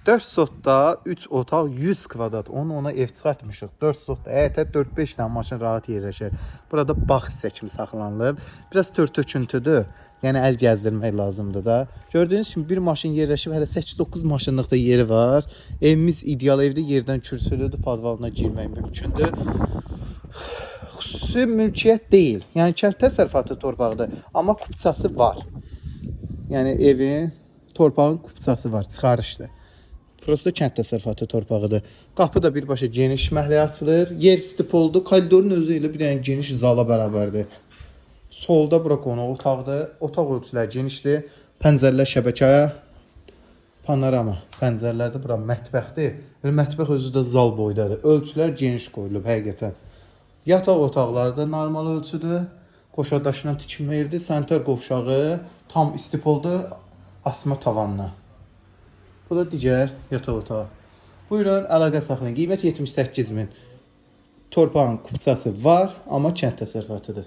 4 sotda 3 otaq 100 kvadrat. Ona ev çıxartmışıq. 4 sotda həyətə 4-5 dənə maşın rahat yerləşir. Burada bağ hissə kimi saxlanılıb. Biraz tör-töküntüdür. Yəni əl gəzdirmək lazımdır da. Gördüyünüz kimi bir maşın yerləşib, hələ 8-9 maşınlıq da yeri var. Evimiz ideal evdə, yerdən kürsülüdür, podvalına girmək mümkündür. Xüsusi mülkiyyət deyil. Yəni kənd təsərrüfatı torpağıdır, amma kupçası var. Yəni evin, torpağın kupçası var, çıxarışdır. Prosta kənd təsərrüfatı torpağıdır. Qapı da birbaşa geniş məhəlləyə açılır. Yer stipoldur. Koridorun özü ilə bir dənə geniş zala bərabərdir. Solda bura qonaq otaqdır. Otaq ölçüləri genişdir. Pəncərələr şəbəkəyə, panorama. Pəncərələrdə bura mətbəxdir. Mətbəx özü də zal boydadır. Ölçülər geniş qoyulub həqiqətən. Yataq otaqları da normal ölçüdür. Qoşadaşla tikilmə evdir. Sanitar qovşağı tam istipoldur. Asma tavanla. Bu da digər yataq otağı. Buyurun, əlaqə saxlayın. Qiymət 78.000. Torpağın kupçası var, amma kənd təsərrüfatıdır.